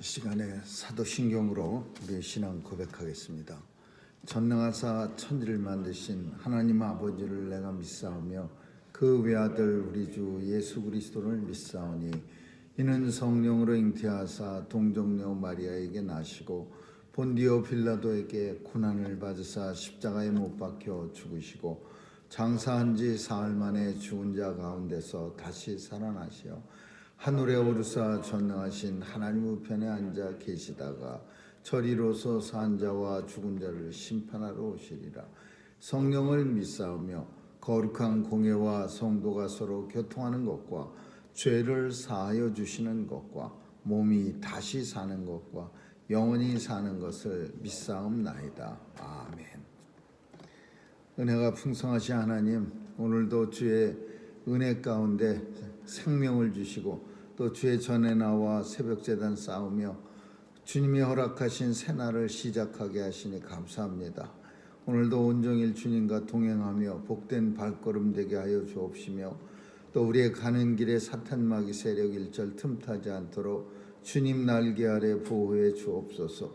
이 시간에 사도신경으로 우리의 신앙 고백하겠습니다. 전능하사 천지를 만드신 하나님 아버지를 내가 믿사오며 그 외아들 우리 주 예수 그리스도를 믿사오니 이는 성령으로 잉태하사 동정녀 마리아에게 나시고 본디오 빌라도에게 고난을 받으사 십자가에 못 박혀 죽으시고 장사한 지 사흘 만에 죽은 자 가운데서 다시 살아나시어 하늘에 오르사 전능하신 하나님 우편에 앉아 계시다가 저리로서 산 자와 죽은 자를 심판하러 오시리라. 성령을 믿사오며 거룩한 공예와 성도가 서로 교통하는 것과 죄를 사하여 주시는 것과 몸이 다시 사는 것과 영원히 사는 것을 믿사옵나이다. 아멘. 은혜가 풍성하신 하나님, 오늘도 주의 은혜 가운데 생명을 주시고 또 주의 전에 나와 새벽제단 싸우며 주님이 허락하신 새날을 시작하게 하시니 감사합니다. 오늘도 온종일 주님과 동행하며 복된 발걸음 되게 하여 주옵시며 또 우리의 가는 길에 사탄마귀 세력 일절 틈타지 않도록 주님 날개 아래 보호해 주옵소서.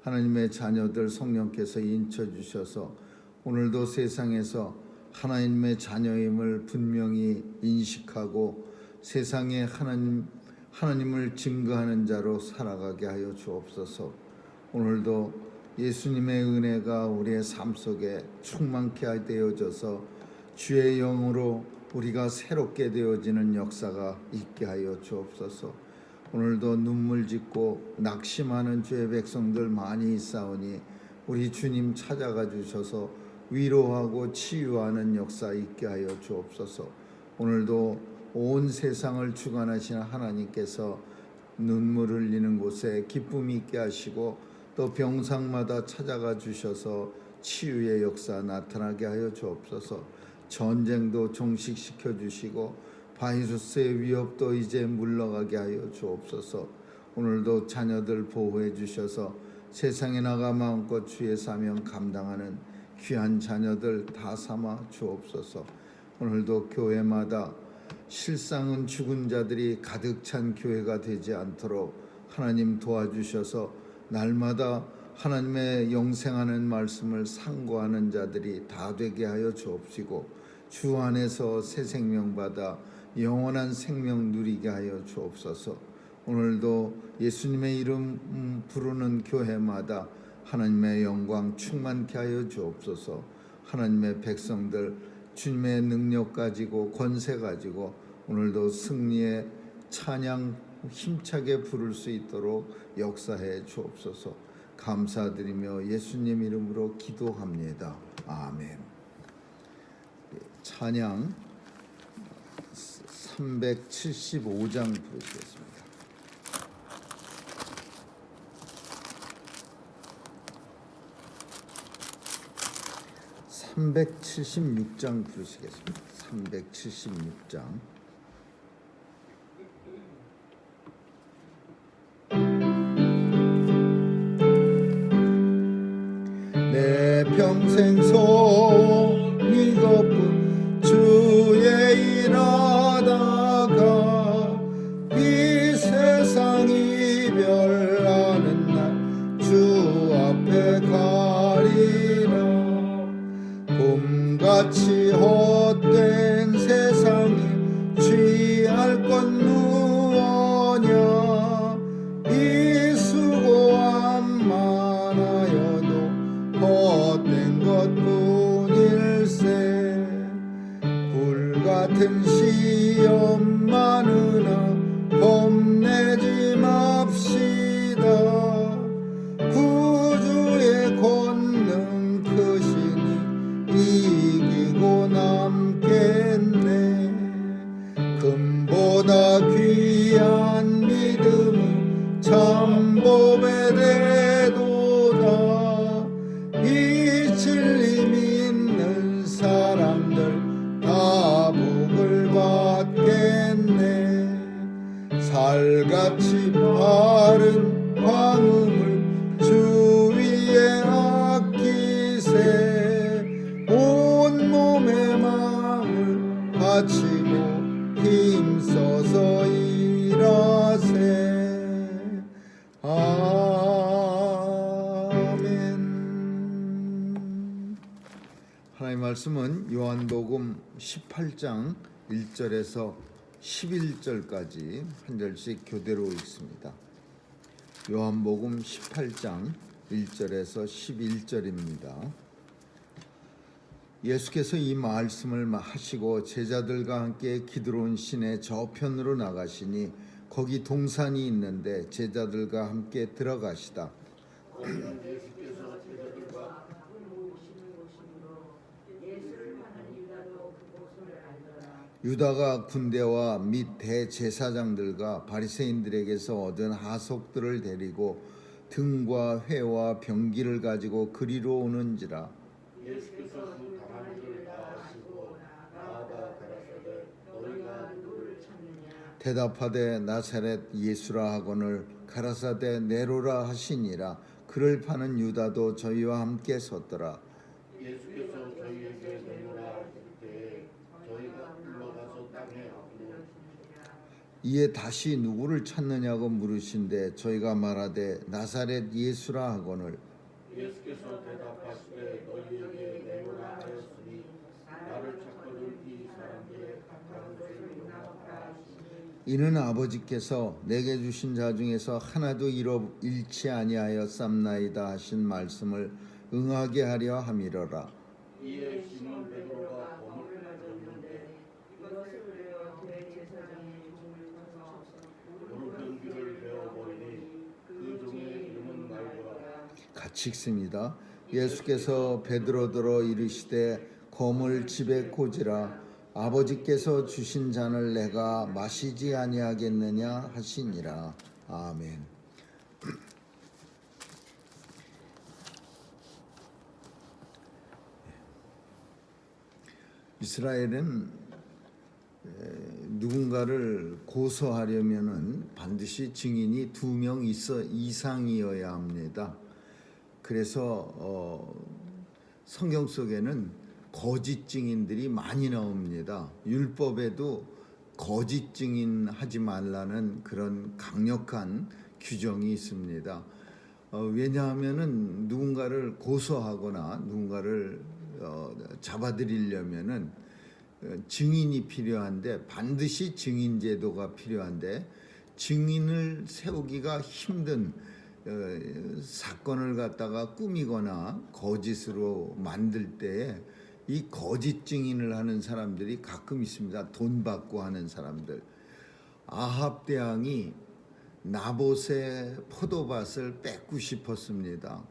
하나님의 자녀들 성령께서 인쳐 주셔서 오늘도 세상에서 하나님의 자녀임을 분명히 인식하고 세상에 하나님을 증거하는 자로 살아가게 하여 주옵소서. 오늘도 예수님의 은혜가 우리의 삶 속에 충만케 되어져서 주의 영으로 우리가 새롭게 되어지는 역사가 있게 하여 주옵소서. 오늘도 눈물 짓고 낙심하는 주의 백성들 많이 있사오니 우리 주님 찾아가 주셔서 위로하고 치유하는 역사 있게 하여 주옵소서. 오늘도 온 세상을 주관하시는 하나님께서 눈물 흘리는 곳에 기쁨이 있게 하시고 또 병상마다 찾아가 주셔서 치유의 역사 나타나게 하여 주옵소서. 전쟁도 종식시켜 주시고 바이러스의 위협도 이제 물러가게 하여 주옵소서. 오늘도 자녀들 보호해 주셔서 세상에 나가 마음껏 주의 사명 감당하는 귀한 자녀들 다 삼아 주옵소서. 오늘도 교회마다 실상은 죽은 자들이 가득 찬 교회가 되지 않도록 하나님 도와주셔서 날마다 하나님의 영생하는 말씀을 상고하는 자들이 다 되게 하여 주옵시고 주 안에서 새 생명 받아 영원한 생명 누리게 하여 주옵소서. 오늘도 예수님의 이름 부르는 교회마다 하나님의 영광 충만케 하여 주옵소서. 하나님의 백성들 주님의 능력 가지고 권세 가지고 오늘도 승리의 찬양 힘차게 부를 수 있도록 역사해 주옵소서. 감사드리며 예수님 이름으로 기도합니다. 아멘. 찬양 375장 부르시겠습니다. 376장 부르시겠습니다. 376장. 내 평생 손 이것뿐 주의 일하다가 이 세상 이별하는 날 주 앞에 가리라. 봄같이 헛된 세상에 취할 것 무엇냐. 이 수고함 많아여도 헛된 것뿐일세. 불같은 시험 많으나 겁내지 맙시다. 구주의 권능 크시니 이기고 남겠네. 금보다 귀한 믿음은 참법에 대도다. 이 진리 믿는 사람들 다 복을 받겠네. 살같이 바른 방음을 주 위에 아끼세. 온몸의 마음을 바치고 힘써서 일하세. 말씀은 요한복음 18장 1절에서 11절까지 한 절씩 교대로 읽습니다. 요한복음 18장 1절에서 11절입니다. 예수께서 이 말씀을 하시고 제자들과 함께 기드론 시내 저편으로 나가시니 거기 동산이 있는데 제자들과 함께 들어가시다. 유다가 군대와 및 대제사장들과 바리새인들에게서 얻은 하속들을 데리고 등과 회와 병기를 가지고 그리로 오는지라. 예수께서 그 가만히를 다하시고 나아가 가라사대 너희가 누구를 찾느냐. 대답하되 나사렛 예수라 하거늘 가라사대 네로라 하시니라. 그를 파는 유다도 저희와 함께 섰더라. 예수께서 저희에게 네로라 하실 때에 저희가 물러가서 땅에 이에 다시 누구를 찾느냐고 물으신데 저희가 말하되 나사렛 예수라 하거늘. 예수께서 대답하시되 너희에게 네로라 하였으니 나를 찾거든 이 사람들의 가까운 죄를 용납하라 하시니 이는 아버지께서 내게 주신 자 중에서 하나도 잃지 아니하여 쌈나이다 하신 말씀을 응하게 하려 함이로라. 이에 시몬 베드로가 검을 가졌는데 이것을 베어 대제사장의 종을 쳐서 무릎병기를 베어버리니 그 종의 이름은 말고라. 같이 읽습니다. 예수께서 베드로더러 이르시되 검을 집에 꽂으라. 아버지께서 주신 잔을 내가 마시지 아니하겠느냐 하시니라. 아멘. 이스라엘은 누군가를 고소하려면은 반드시 증인이 2명 이상이어야 합니다. 그래서 성경 속에는 거짓 증인들이 많이 나옵니다. 율법에도 거짓 증인하지 말라는 그런 강력한 규정이 있습니다. 왜냐하면은 누군가를 고소하거나 누군가를 잡아들이려면은 증인이 필요한데 반드시 증인 제도가 필요한데 증인을 세우기가 힘든 사건을 갖다가 꾸미거나 거짓으로 만들 때에 이 거짓 증인을 하는 사람들이 가끔 있습니다. 돈 받고 하는 사람들. 아합 대왕이 나봇의 포도밭을 뺏고 싶었습니다.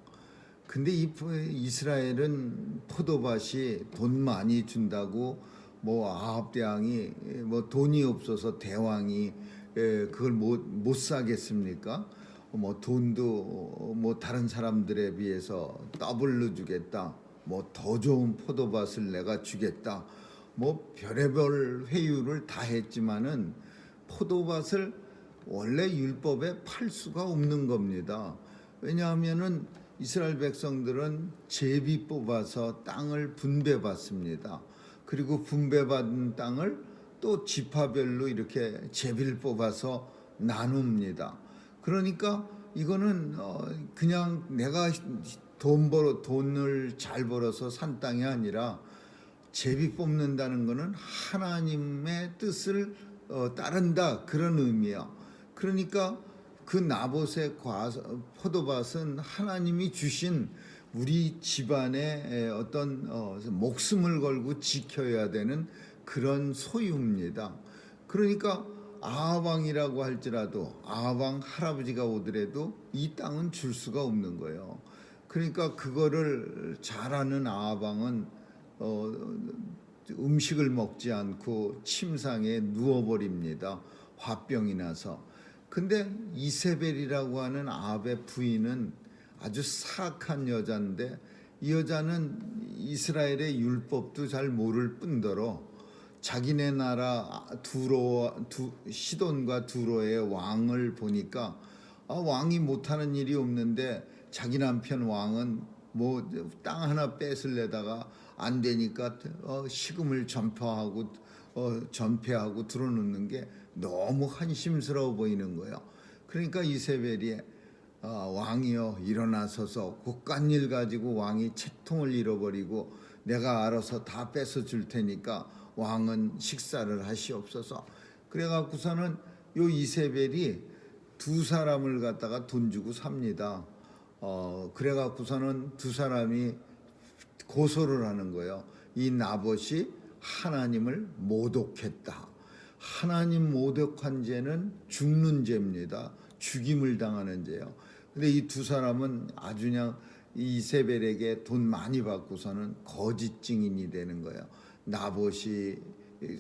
근데 이스라엘은 포도밭이 돈 많이 준다고 아합 대왕이 돈이 없어서 대왕이 그걸 못 사겠습니까? 돈도 다른 사람들에 비해서 더블로 주겠다. 더 좋은 포도밭을 내가 주겠다. 별의별 회유를 다 했지만은 포도밭을 원래 율법에 팔 수가 없는 겁니다. 왜냐하면은 이스라엘 백성들은 제비 뽑아서 땅을 분배받습니다. 그리고 분배받은 땅을 또 지파별로 이렇게 제비를 뽑아서 나눕니다. 그러니까 이거는 그냥 내가 돈을 잘 벌어서 산 땅이 아니라 제비 뽑는다는 것은 하나님의 뜻을 따른다 그런 의미야. 그러니까 그 나봇의 포도밭은 하나님이 주신 우리 집안의 어떤 목숨을 걸고 지켜야 되는 그런 소유입니다. 그러니까 아합 왕이라고 할지라도 아합 왕 할아버지가 오더라도 이 땅은 줄 수가 없는 거예요. 그러니까 그거를 잘하는 아합 왕은 음식을 먹지 않고 침상에 누워버립니다. 화병이 나서. 근데 이세벨이라고 하는 아합의 부인은 아주 사악한 여자인데 이 여자는 이스라엘의 율법도 잘 모를 뿐더러 자기네 나라 시돈과 두로의 왕을 보니까 왕이 못하는 일이 없는데 자기 남편 왕은 땅 하나 뺏으려다가 안 되니까 식음을 전폐하고 들어놓는 게 너무 한심스러워 보이는 거예요. 그러니까 이세벨이 왕이여 일어나서서 국간일 가지고 왕이 채통을 잃어버리고 내가 알아서 다 뺏어 줄 테니까 왕은 식사를 하시옵소서. 그래갖고서는 요 이세벨이 두 사람을 갖다가 돈 주고 삽니다. 그래갖고서는 두 사람이 고소를 하는 거예요. 이 나봇이 하나님을 모독했다. 하나님 모독한 죄는 죽는 죄입니다. 죽임을 당하는 죄요. 근데 이 두 사람은 아주 그냥 이세벨에게 돈 많이 받고서는 거짓 증인이 되는 거예요. 나봇이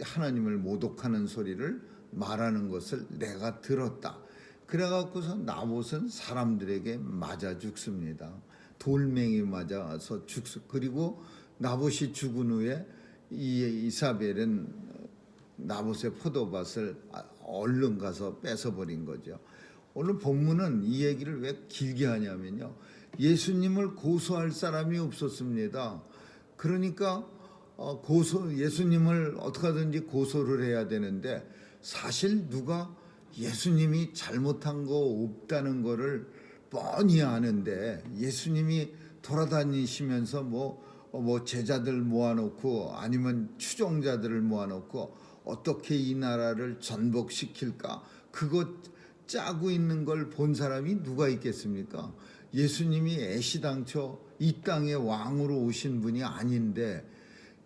하나님을 모독하는 소리를 말하는 것을 내가 들었다. 그래갖고서 나봇은 사람들에게 맞아 죽습니다. 돌멩이 맞아서 그리고 나봇이 죽은 후에 이사벨은 나봇의 포도밭을 얼른 가서 뺏어버린 거죠. 오늘 본문은 이 얘기를 왜 길게 하냐면요, 예수님을 고소할 사람이 없었습니다. 그러니까 예수님을 어떻게 하든지 고소를 해야 되는데, 사실 누가 예수님이 잘못한 거 없다는 거를 뻔히 아는데, 예수님이 돌아다니시면서 뭐 제자들 모아놓고 아니면 추종자들을 모아놓고 어떻게 이 나라를 전복시킬까, 그거 짜고 있는 걸 본 사람이 누가 있겠습니까? 예수님이 애시당초 이 땅의 왕으로 오신 분이 아닌데,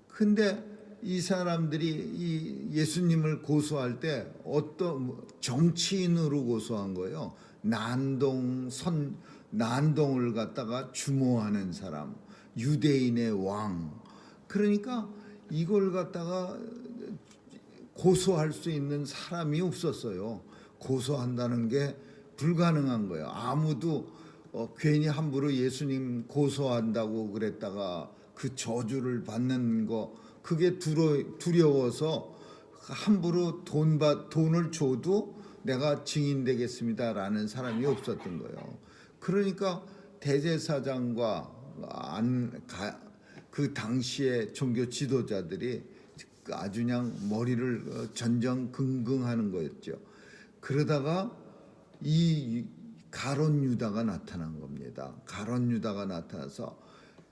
근데 이 사람들이 이 예수님을 고소할 때 어떤 정치인으로 고소한 거예요. 난동을 갖다가 주모하는 사람, 유대인의 왕. 그러니까 이걸 갖다가 고소할 수 있는 사람이 없었어요. 고소한다는 게 불가능한 거예요. 아무도 괜히 함부로 예수님 고소한다고 그랬다가 그 저주를 받는 거, 그게 두려워서 함부로 돈을 줘도 내가 증인 되겠습니다라는 사람이 없었던 거예요. 그러니까 대제사장과 그 당시의 종교 지도자들이 아주 그냥 머리를 전전긍긍하는 거였죠. 그러다가 이 가룟 유다가 나타난 겁니다. 가룟 유다가 나타나서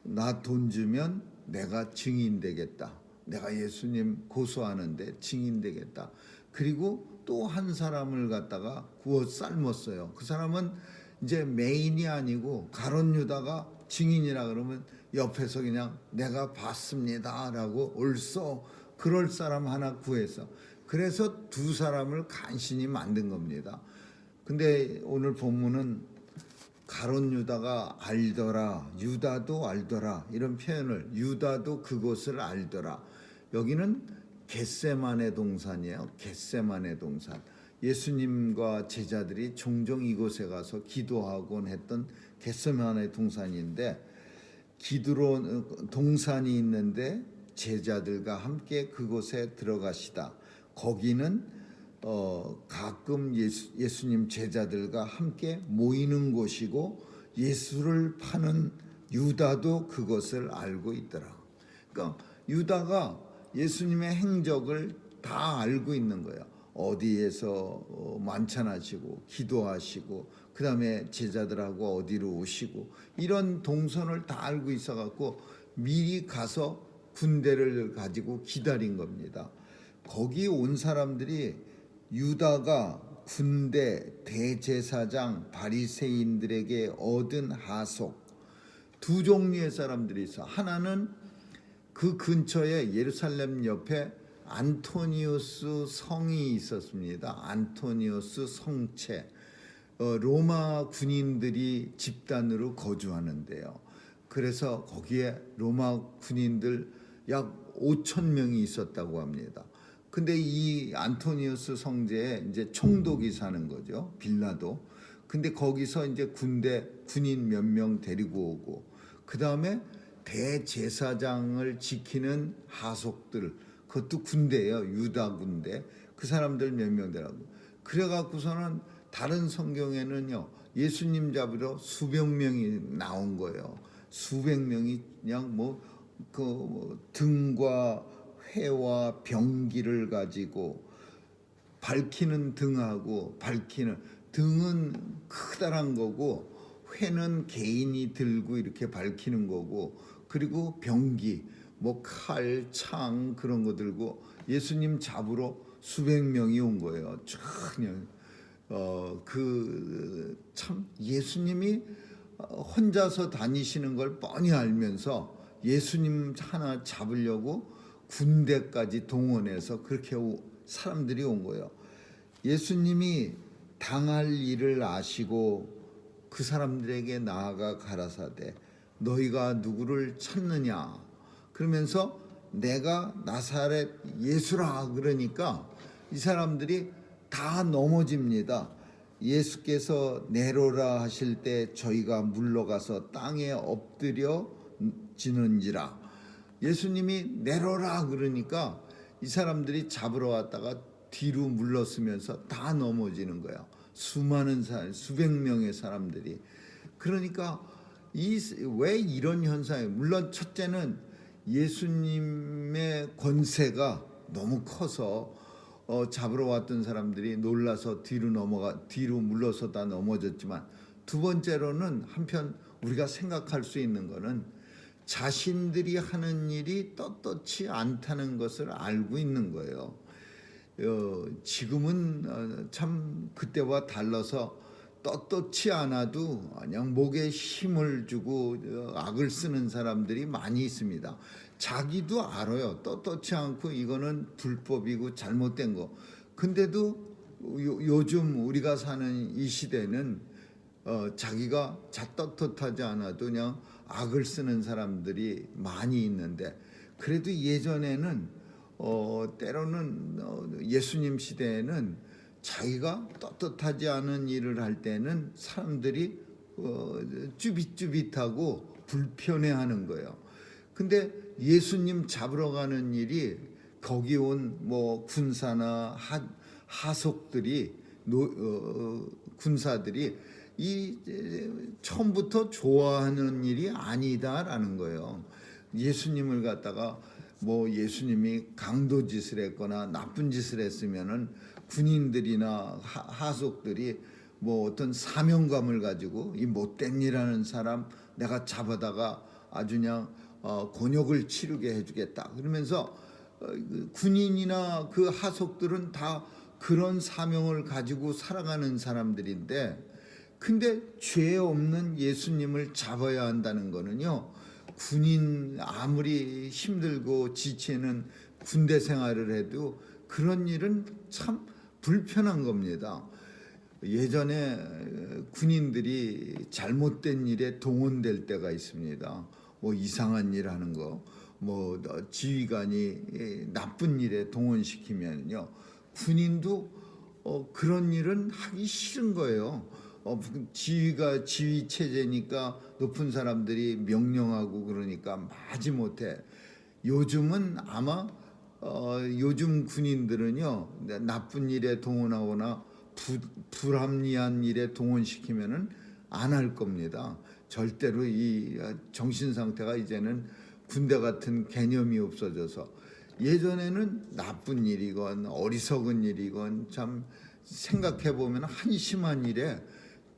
나 돈 주면 내가 증인 되겠다. 내가 예수님 고소하는데 증인 되겠다. 그리고 또 한 사람을 갖다가 구워 삶았어요. 그 사람은 이제 메인이 아니고 가룟 유다가 증인이라 그러면 옆에서 그냥 내가 봤습니다라고 옳소, 그럴 사람 하나 구해서, 그래서 두 사람을 간신히 만든 겁니다. 근데 오늘 본문은 가룟 유다가 알더라, 유다도 알더라, 이런 표현을, 유다도 그것을 알더라. 여기는 겟세마네 동산이에요. 겟세마네 동산. 예수님과 제자들이 종종 이곳에 가서 기도하곤 했던 겟세마네 동산인데, 기드론 동산이 있는데 제자들과 함께 그곳에 들어가시다. 거기는 가끔 예수님 제자들과 함께 모이는 곳이고, 예수를 파는 유다도 그것을 알고 있더라. 그러니까 유다가 예수님의 행적을 다 알고 있는 거예요. 어디에서 만찬하시고 기도하시고, 그 다음에 제자들하고 어디로 오시고, 이런 동선을 다 알고 있어갖고 미리 가서 군대를 가지고 기다린 겁니다. 거기 온 사람들이 유다가 군대, 대제사장, 바리새인들에게 얻은 하속, 두 종류의 사람들이 있어. 하나는 그 근처에 예루살렘 옆에 안토니우스 성이 있었습니다. 안토니우스 성체. 로마 군인들이 집단으로 거주하는데요. 그래서 거기에 로마 군인들 약 5천 명이 있었다고 합니다. 근데 이 안토니우스 성제에 이제 총독이 사는 거죠. 빌라도. 근데 거기서 이제 군인 몇 명 데리고 오고, 그 다음에 대제사장을 지키는 하속들, 그것도 군대예요. 유다 군대. 그 사람들 몇 명 되라고. 그래갖고서는 다른 성경에는요, 예수님 잡으러 수백 명이 나온 거예요. 수백 명이 그냥 등과 회와 병기를 가지고, 밝히는 등하고, 밝히는 등은 크다란 거고, 회는 개인이 들고 이렇게 밝히는 거고, 그리고 병기, 뭐 칼, 창 그런 거 들고 예수님 잡으러 수백 명이 온 거예요. 그냥 그 참 예수님이 혼자서 다니시는 걸 뻔히 알면서 예수님 하나 잡으려고 군대까지 동원해서 그렇게 사람들이 온 거예요. 예수님이 당할 일을 아시고 그 사람들에게 나아가 가라사대 너희가 누구를 찾느냐 그러면서 내가 나사렛 예수라 그러니까 이 사람들이 다 넘어집니다. 예수께서 내로라 하실 때 저희가 물러가서 땅에 엎드려 지는지라. 예수님이 내로라 그러니까 이 사람들이 잡으러 왔다가 뒤로 물러서면서 다 넘어지는 거예요. 수많은 사람, 수백 명의 사람들이. 그러니까 왜 이런 현상이, 물론 첫째는 예수님의 권세가 너무 커서 잡으러 왔던 사람들이 놀라서 뒤로 물러서 다 넘어졌지만, 두 번째로는 한편 우리가 생각할 수 있는 거는 자신들이 하는 일이 떳떳지 않다는 것을 알고 있는 거예요. 지금은 참 그때와 달라서 떳떳지 않아도 그냥 목에 힘을 주고 악을 쓰는 사람들이 많이 있습니다. 자기도 알아요. 떳떳지 않고 이거는 불법이고 잘못된 거. 근데도 요즘 우리가 사는 이 시대는 자기가 떳떳하지 않아도 그냥 악을 쓰는 사람들이 많이 있는데, 그래도 예전에는 때로는 예수님 시대에는 자기가 떳떳하지 않은 일을 할 때는 사람들이 쭈빗쭈빗하고 불편해하는 거예요. 근데 예수님 잡으러 가는 일이 거기 온 뭐 군사나 하속들이 군사들이 처음부터 좋아하는 일이 아니다라는 거예요. 예수님을 갖다가 뭐 예수님이 강도짓을 했거나 나쁜 짓을 했으면은 군인들이나 하속들이 뭐 어떤 사명감을 가지고 이 못된 일하는 사람 내가 잡아다가 아주 그냥 곤욕을 치르게 해주겠다 그러면서 군인이나 그 하속들은 다 그런 사명을 가지고 살아가는 사람들인데, 근데 죄 없는 예수님을 잡아야 한다는 거는요, 군인 아무리 힘들고 지치는 군대 생활을 해도 그런 일은 참 불편한 겁니다. 예전에 군인들이 잘못된 일에 동원될 때가 있습니다. 뭐 이상한 일 하는 거, 뭐 지휘관이 나쁜 일에 동원시키면요, 군인도 그런 일은 하기 싫은 거예요. 지휘가 지휘 체제니까 높은 사람들이 명령하고 그러니까 마지못해. 요즘은 아마 요즘 군인들은요, 나쁜 일에 동원하거나 불합리한 일에 동원시키면은 안 할 겁니다. 절대로 이 정신 상태가 이제는 군대 같은 개념이 없어져서, 예전에는 나쁜 일이건 어리석은 일이건 참 생각해 보면 한심한 일에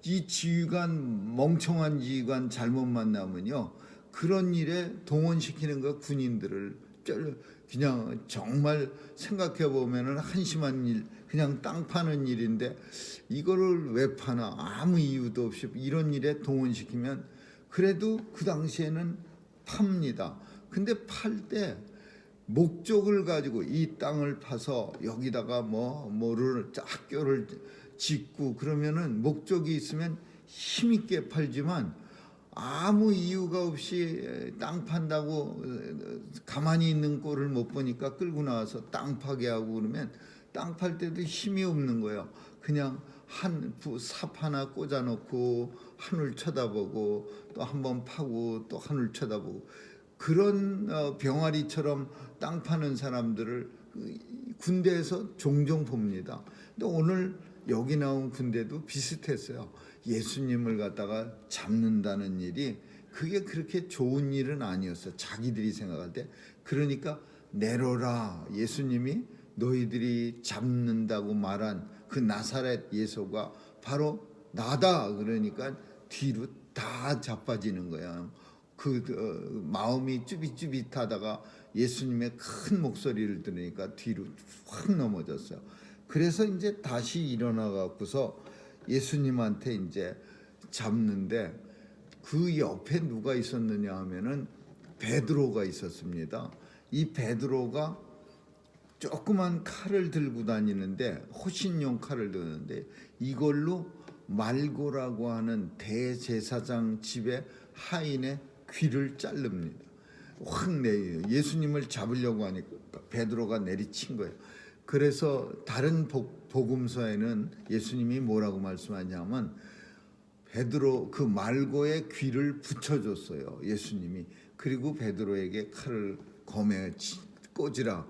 이 지휘관, 멍청한 지휘관 잘못 만나면요, 그런 일에 동원시키는 거, 군인들을 그냥 정말 생각해 보면은 한심한 일, 그냥 땅 파는 일인데 이거를 왜 파나, 아무 이유도 없이 이런 일에 동원시키면 그래도 그 당시에는 팝니다. 근데 팔 때 목적을 가지고 이 땅을 파서 여기다가 뭐를 학교를 짓고 그러면은 목적이 있으면 힘있게 팔지만, 아무 이유가 없이 땅 판다고 가만히 있는 꼴을 못 보니까 끌고 나와서 땅 파게 하고 그러면 땅 팔 때도 힘이 없는 거예요. 그냥 삽 하나 꽂아놓고 하늘 쳐다보고 또 한번 파고 또 하늘 쳐다보고, 그런 병아리처럼 땅 파는 사람들을 군대에서 종종 봅니다. 근데 오늘 여기 나온 군대도 비슷했어요. 예수님을 갖다가 잡는다는 일이 그게 그렇게 좋은 일은 아니었어, 자기들이 생각할 때. 그러니까 내로라, 예수님이 너희들이 잡는다고 말한 그 나사렛 예수가 바로 나다 그러니까 뒤로 다 자빠지는 거야. 마음이 쭈빗쭈빗하다가 예수님의 큰 목소리를 들으니까 뒤로 확 넘어졌어요. 그래서 이제 다시 일어나 갖고서 예수님한테 이제 잡는데, 그 옆에 누가 있었느냐 하면은 베드로가 있었습니다. 이 베드로가 조그만 칼을 들고 다니는데, 호신용 칼을 드는데, 이걸로 말고라고 하는 대제사장 집의 하인의 귀를 자릅니다. 확 예수님을 잡으려고 하니까 베드로가 내리친 거예요. 그래서 다른 복음서에는 예수님이 뭐라고 말씀하냐면, 베드로 그 말고의 귀를 붙여줬어요, 예수님이. 그리고 베드로에게 칼을 검에 꽂으라.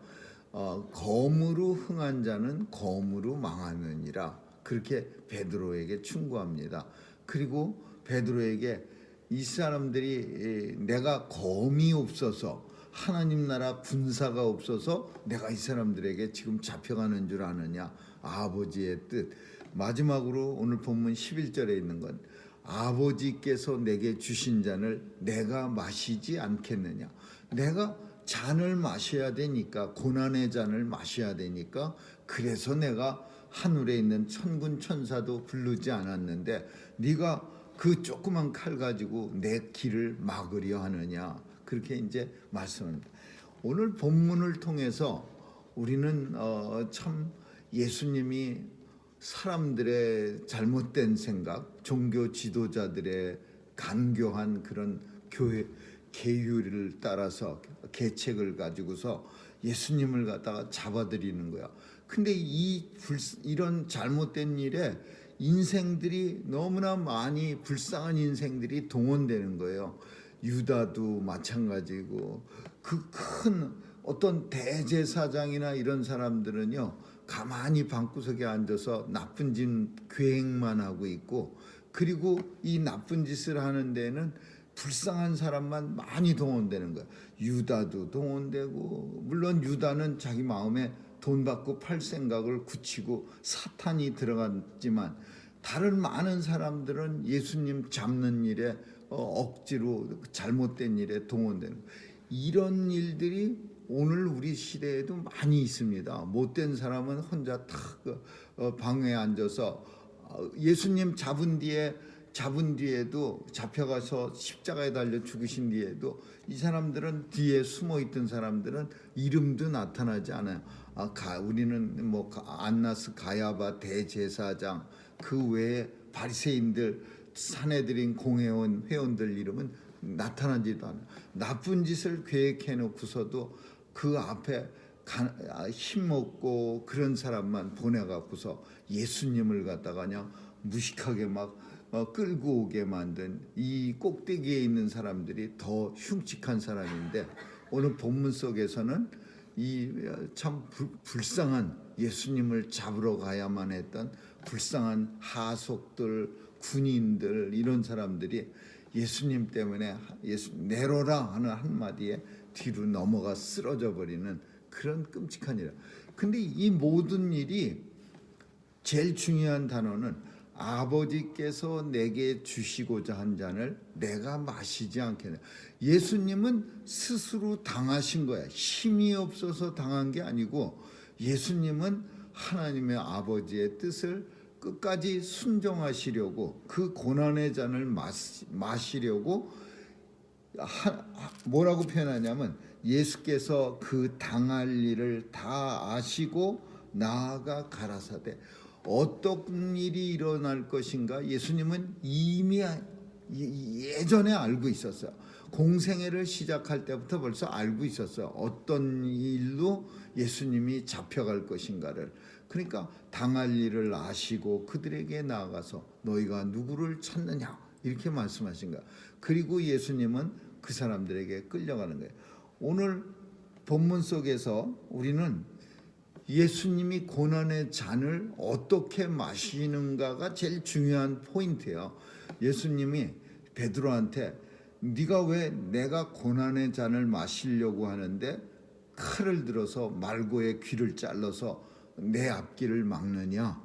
검으로 흥한 자는 검으로 망하느니라. 그렇게 베드로에게 충고합니다. 그리고 베드로에게 이 사람들이 내가 검이 없어서, 하나님 나라 군사가 없어서 내가 이 사람들에게 지금 잡혀가는 줄 아느냐. 아버지의 뜻. 마지막으로 오늘 본문 11절에 있는 건, 아버지께서 내게 주신 잔을 내가 마시지 않겠느냐. 내가 잔을 마셔야 되니까, 고난의 잔을 마셔야 되니까, 그래서 내가 하늘에 있는 천군 천사도 부르지 않았는데 네가 그 조그만 칼 가지고 내 길을 막으려 하느냐. 그렇게 이제 말씀합니다. 오늘 본문을 통해서 우리는 참 예수님이 사람들의 잘못된 생각, 종교 지도자들의 간교한 그런 교회 계율을 따라서 계책을 가지고서 예수님을 갖다가 잡아들이는 거야. 근데 이런 잘못된 일에 인생들이 너무나 많이, 불쌍한 인생들이 동원되는 거예요. 유다도 마찬가지고, 그 큰 어떤 대제사장이나 이런 사람들은요, 가만히 방구석에 앉아서 나쁜 짓 계획만 하고 있고, 그리고 이 나쁜 짓을 하는 데는 불쌍한 사람만 많이 동원되는 거야. 유다도 동원되고, 물론 유다는 자기 마음에 돈 받고 팔 생각을 굳히고 사탄이 들어갔지만, 다른 많은 사람들은 예수님 잡는 일에 억지로 잘못된 일에 동원되는 거야. 이런 일들이 오늘 우리 시대에도 많이 있습니다. 못된 사람은 혼자 탁 방에 앉아서 예수님 잡은 뒤에도, 잡혀가서 십자가에 달려 죽으신 뒤에도 이 사람들은, 뒤에 숨어 있던 사람들은 이름도 나타나지 않아요. 우리는 뭐 안나스 가야바 대제사장, 그 외에 바리새인들, 사내들인 공회원 회원들 이름은 나타나지도 않아요. 나쁜 짓을 계획해 놓고서도 그 앞에 힘없고 그런 사람만 보내갖고서 예수님을 갖다가 그냥 무식하게 막 끌고 오게 만든, 이 꼭대기에 있는 사람들이 더 흉측한 사람인데, 오늘 본문 속에서는 이 참 불쌍한, 예수님을 잡으러 가야만 했던 불쌍한 하속들, 군인들, 이런 사람들이 예수님 때문에 내로라 하는 한마디에 뒤로 넘어가 쓰러져 버리는 그런 끔찍한 일. 근데 이 모든 일이, 제일 중요한 단어는 아버지께서 내게 주시고자 한 잔을 내가 마시지 않겠냐. 예수님은 스스로 당하신 거야. 힘이 없어서 당한 게 아니고, 예수님은 하나님의 아버지의 뜻을 끝까지 순종하시려고, 그 고난의 잔을 마시려고, 뭐라고 표현하냐면, 예수께서 그 당할 일을 다 아시고 나아가 가라사대. 어떤 일이 일어날 것인가 예수님은 이미 예전에 알고 있었어요. 공생애를 시작할 때부터 벌써 알고 있었어요. 어떤 일로 예수님이 잡혀갈 것인가를. 그러니까 당할 일을 아시고 그들에게 나아가서 너희가 누구를 찾느냐, 이렇게 말씀하신 거야. 그리고 예수님은 그 사람들에게 끌려가는 거예요. 오늘 본문 속에서 우리는 예수님이 고난의 잔을 어떻게 마시는가가 제일 중요한 포인트예요. 예수님이 베드로한테 네가 왜 내가 고난의 잔을 마시려고 하는데 칼을 들어서 말고의 귀를 잘라서 내 앞길을 막느냐.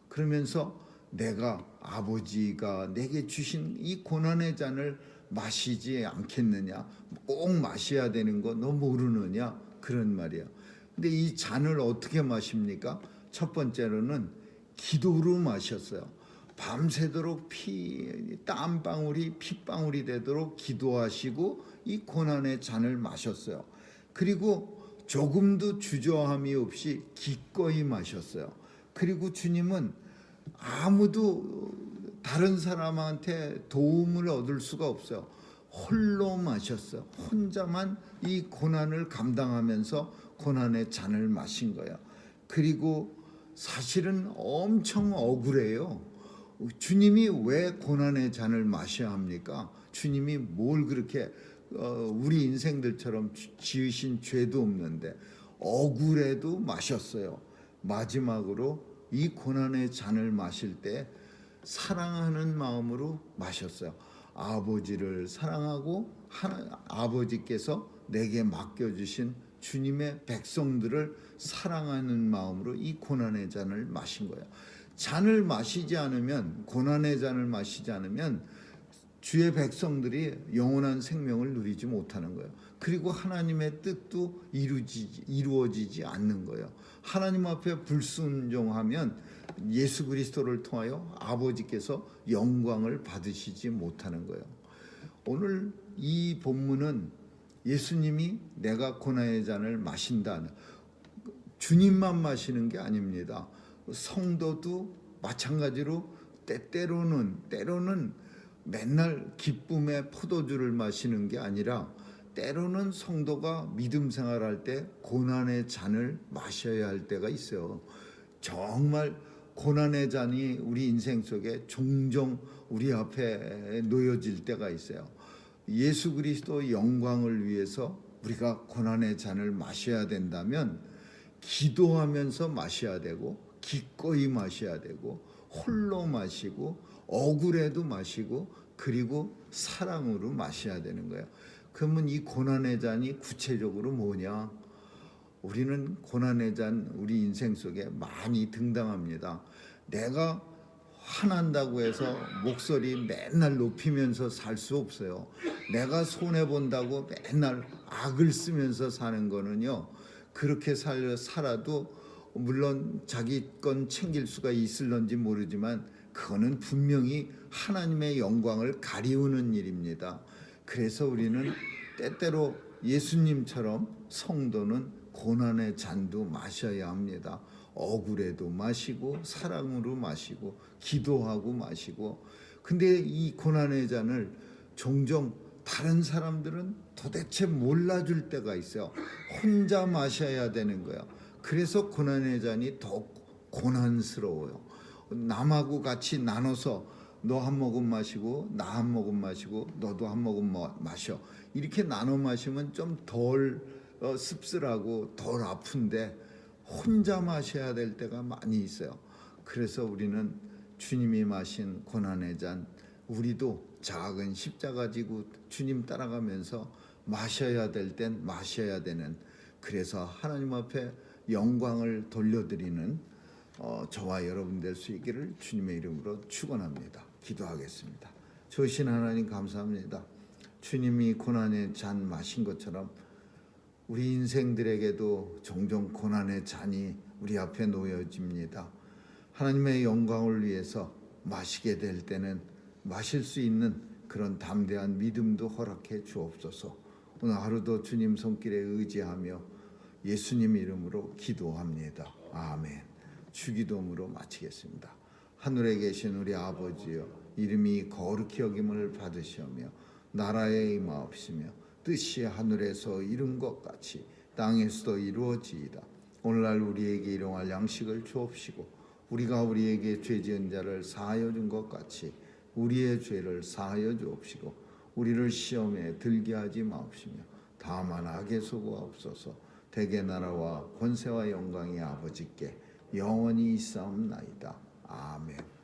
그러면서 내가 아버지가 내게 주신 이 고난의 잔을 마시지 않겠느냐? 꼭 마셔야 되는 거 너 모르느냐? 그런 말이에요. 근데 이 잔을 어떻게 마십니까? 첫 번째로는 기도로 마셨어요. 밤새도록 땀방울이 핏방울이 되도록 기도하시고 이 고난의 잔을 마셨어요. 그리고 조금도 주저함이 없이 기꺼이 마셨어요. 그리고 주님은 아무도 다른 사람한테 도움을 얻을 수가 없어요. 홀로 마셨어요. 혼자만 이 고난을 감당하면서 고난의 잔을 마신 거예요. 그리고 사실은 엄청 억울해요. 주님이 왜 고난의 잔을 마셔야 합니까? 주님이 뭘 그렇게 우리 인생들처럼 지으신 죄도 없는데 억울해도 마셨어요. 마지막으로 이 고난의 잔을 마실 때 사랑하는 마음으로 마셨어요. 아버지를 사랑하고 아버지께서 내게 맡겨주신 주님의 백성들을 사랑하는 마음으로 이 고난의 잔을 마신 거예요. 잔을 마시지 않으면, 고난의 잔을 마시지 않으면 주의 백성들이 영원한 생명을 누리지 못하는 거예요. 그리고 하나님의 뜻도 이루어지지 않는 거예요. 하나님 앞에 불순종하면 예수 그리스도를 통하여 아버지께서 영광을 받으시지 못하는 거예요. 오늘 이 본문은 예수님이 내가 고난의 잔을 마신다, 주님만 마시는 게 아닙니다. 성도도 마찬가지로 때로는 맨날 기쁨의 포도주를 마시는 게 아니라 때로는 성도가 믿음 생활할 때 고난의 잔을 마셔야 할 때가 있어요. 정말 고난의 잔이 우리 인생 속에 종종 우리 앞에 놓여질 때가 있어요. 예수 그리스도 영광을 위해서 우리가 고난의 잔을 마셔야 된다면 기도하면서 마셔야 되고, 기꺼이 마셔야 되고, 홀로 마시고, 억울해도 마시고, 그리고 사랑으로 마셔야 되는 거예요. 그러면 이 고난의 잔이 구체적으로 뭐냐? 우리는 고난의 잔 우리 인생 속에 많이 등장합니다. 내가 화난다고 해서 목소리 맨날 높이면서 살 수 없어요. 내가 손해본다고 맨날 악을 쓰면서 사는 거는요, 그렇게 살아도 물론 자기 건 챙길 수가 있을런지 모르지만 그거는 분명히 하나님의 영광을 가리우는 일입니다. 그래서 우리는 때때로 예수님처럼 성도는 고난의 잔도 마셔야 합니다. 억울해도 마시고, 사랑으로 마시고, 기도하고 마시고. 근데 이 고난의 잔을 종종 다른 사람들은 도대체 몰라줄 때가 있어요. 혼자 마셔야 되는 거예요. 그래서 고난의 잔이 더 고난스러워요. 남하고 같이 나눠서 너 한 모금 마시고 나 한 모금 마시고 너도 한 모금 마셔, 이렇게 나눠 마시면 좀 덜 씁쓸하고 덜 아픈데 혼자 마셔야 될 때가 많이 있어요. 그래서 우리는 주님이 마신 고난의 잔, 우리도 작은 십자가 지고 주님 따라가면서 마셔야 될 땐 마셔야 되는, 그래서 하나님 앞에 영광을 돌려드리는 저와 여러분 될 수 있기를 주님의 이름으로 축원합니다. 기도하겠습니다. 좋으신 하나님 감사합니다. 주님이 고난의 잔 마신 것처럼 우리 인생들에게도 종종 고난의 잔이 우리 앞에 놓여집니다. 하나님의 영광을 위해서 마시게 될 때는 마실 수 있는 그런 담대한 믿음도 허락해 주옵소서. 오늘 하루도 주님 손길에 의지하며 예수님 이름으로 기도합니다. 아멘. 주기도문으로 마치겠습니다. 하늘에 계신 우리 아버지여, 이름이 거룩히 여김을 받으시오며 나라에 임하옵시며 뜻이 하늘에서 이룬 것 같이 땅에서도 이루어지이다. 오늘날 우리에게 일용할 양식을 주옵시고 우리가 우리에게 죄 지은 자를 사하여 준 것 같이 우리의 죄를 사하여 주옵시고 우리를 시험에 들게 하지 마옵시며 다만 악에서 구하옵소서. 대개 나라와 권세와 영광이 아버지께 영원히 있사옵나이다. 아멘.